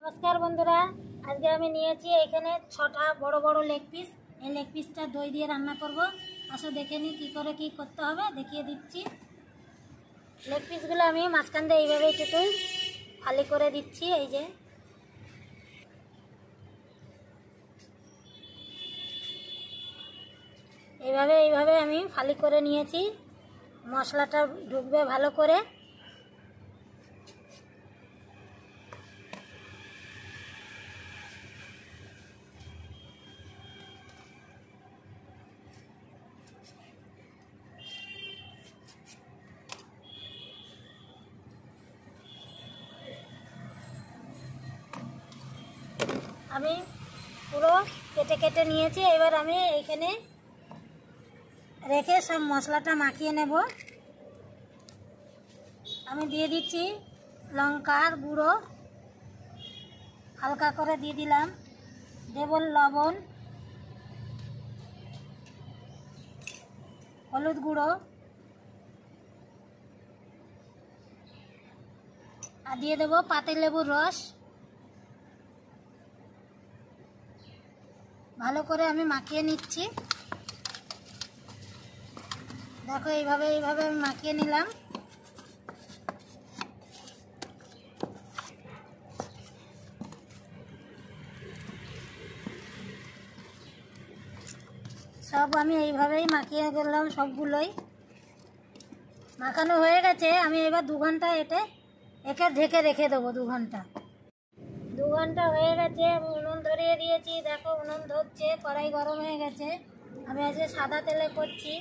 नमस्कार बंधुरा आज के हमें एखे छटा बड़ बड़ लेग पिस ये लेग पिसटा दई दिए रान्ना करब। आसो देखे नी कि करते हैं देखिए दिच्छी। लेग पिसगुलो आमी माঝখান দিয়ে এইভাবে একটু ফালি করে দিচ্ছি। এই যে এইভাবে আমি ফালি করে নিয়েছি। মশলাটা ঢুকবে ভালো করে। আমি পুরো কেটে কেটে নিয়েছি। এবার আমি এইখানে রেখে সব মশলাটা মাখিয়ে নেব। আমি দিয়ে দিচ্ছি লঙ্কার গুঁড়ো, হালকা করে দিয়ে দিলাম। দেব লবণ, হলুদ গুঁড়ো আর দিয়ে দেব পাতিলেবুর রস। ভালো করে আমি মাখিয়ে নিচ্ছি। দেখো এইভাবে আমি মাখিয়ে নিলাম। সব আমি এইভাবেই মাখিয়ে গেলাম। সবগুলোই মাখানো হয়ে গেছে। আমি এবার 2 ঘন্টা একে ঢেকে রেখে দেবো। 2 ঘন্টা হয়ে গেছে। আমি উনুন ধরিয়ে দিয়েছি। দেখো উনুন ধরছে, কড়াই গরম হয়ে গেছে। আমি আজকে সাদা তেলে করছি।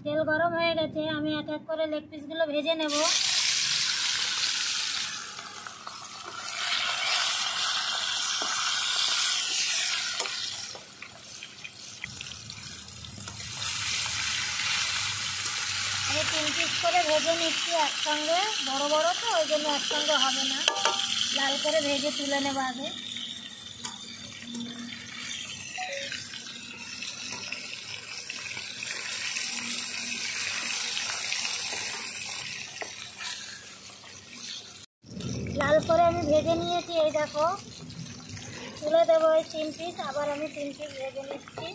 তেল গরম হয়ে গেছে। আমি এক এক করে লেগ পিসগুলো ভেজে নেব। আমি 3 পিস করে ভেজে নিচ্ছি একসঙ্গে। বড় বড় তো ওই জন্য একসঙ্গে হবে না, লাল করে ভেজে তুলে নেব আগে। লাল করে আমি ভেজে নিয়েছি। এই দেখো তুলে দেবো ওই 3 পিস। আবার আমি 3 পিস ভেজে নিচ্ছি।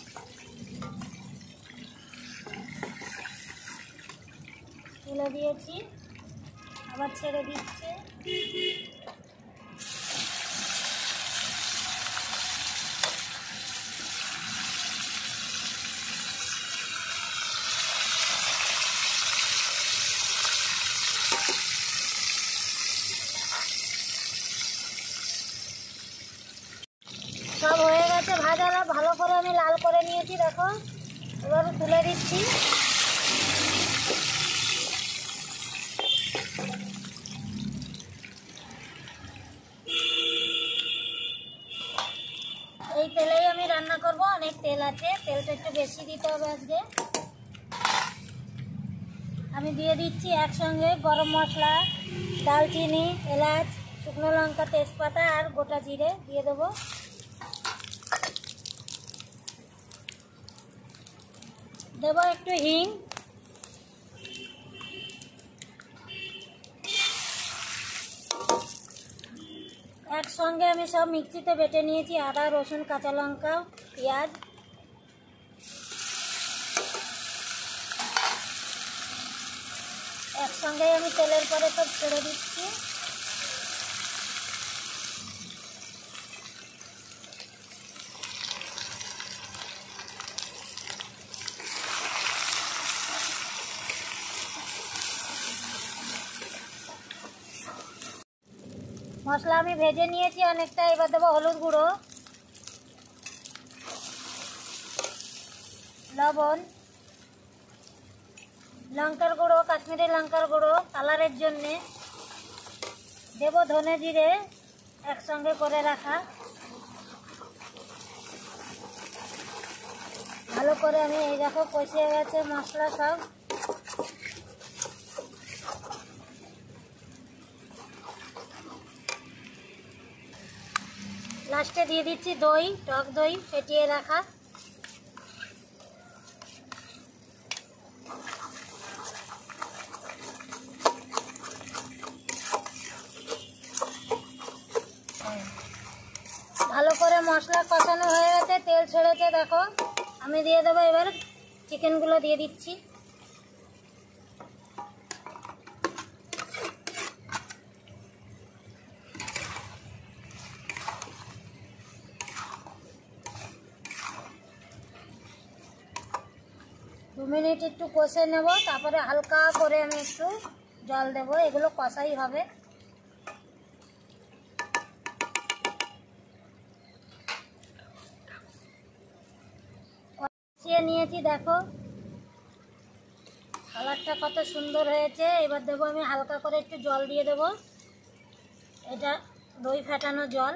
তুলে দিয়েছি, আবার ছেড়ে দিচ্ছে। সব হয়ে গেছে ভাজাটা। ভালো করে আমি লাল করে নিয়েছি। দেখো এবার তুলে দিচ্ছি। এই তেলেই আমি রান্না করব। অনেক তেল আছে, তেলটা একটু বেশি দিতে হবে আজকে। আমি দিয়ে দিচ্ছি একসঙ্গে গরম মশলা, দালচিনি, এলাচ, শুকনো লঙ্কা, তেজপাতা আর গোটা জিরে দিয়ে দেবো। দেব একটু হিং, একসঙ্গে আমি সব মিক্সিতে বেটে নিয়েছি। আদা, রসুন, কাঁচা লঙ্কা, পেঁয়াজ। একসঙ্গে আমি তেলের পরে সব ছেড়ে দিচ্ছি। মশলা আমি ভেজে নিয়েছি অনেকটা। এবার দেবো হলুদ গুঁড়ো, লবণ, লঙ্কার গুঁড়ো, কাশ্মীরি লঙ্কার গুঁড়ো কালারের জন্যে। দেব ধনে জিরে একসঙ্গে করে রাখা। ভালো করে আমি এই দেখো কষিয়ে গেছে মশলা সব। লাস্টে দিয়ে দিচ্ছি দই, টক দই ফেটিয়ে রাখা। করে মশলা কষানো হয়ে গেছে, তেল ছেড়েছে দেখো। আমি দিয়ে দেবো এবার চিকেনগুলো দিয়ে দিচ্ছি। দু মিনিট একটু কষে নেব, তারপরে হালকা করে আমি একটু জল দেব। এগুলো কষাই হবে। কষিয়ে নিয়েছি দেখো, কালারটা কত সুন্দর হয়েছে। এবার দেবো আমি হালকা করে একটু জল দিয়ে দেবো। এটা দই ফেটানো জল।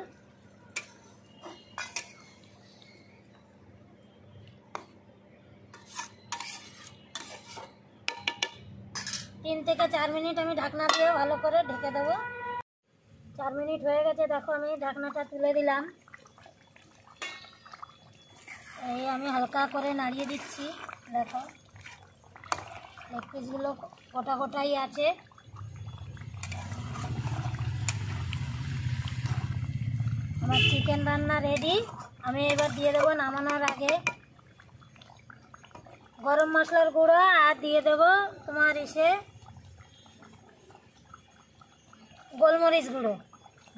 তিন থেকে 4 মিনিট আমি ঢাকনা দিয়ে ভালো করে ঢেকে দেবো। 4 মিনিট হয়ে গেছে দেখো, আমি ঢাকনাটা তুলে দিলাম। এই আমি হালকা করে নাড়িয়ে দিচ্ছি দেখো, লেগ পিসগুলো গোটা গোটাই আছে। আমার চিকেন রান্না রেডি। আমি এবার দিয়ে দেবো নামানোর আগে গরম মশলার গুঁড়ো, আর দিয়ে দেবো তোমার গোলমরিচ গুঁড়ো,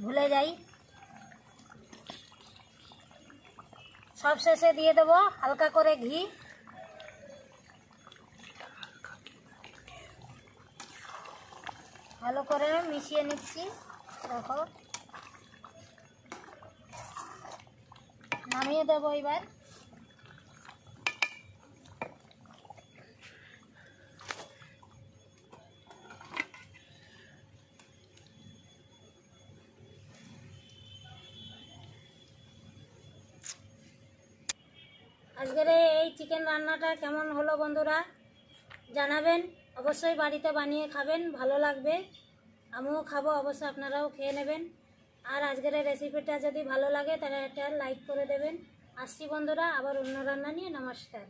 ভুলে যাই। সব শেষে দিয়ে দেবো হালকা করে ঘি। ভালো করে মিশিয়ে নিচ্ছি দেখো। নামিয়ে দেবো এবার। আজকের এই চিকেন রান্নাটা কেমন হলো বন্ধুরা জানাবেন। অবশ্যই বাড়িতে বানিয়ে খাবেন, ভালো লাগবে। আমিও খাবো, অবশ্যই আপনারাও খেয়ে নেবেন। আর আজকের এই রেসিপিটা যদি ভালো লাগে তাহলে একটা লাইক করে দেবেন। আসছি বন্ধুরা আবার অন্য রান্না নিয়ে। নমস্কার।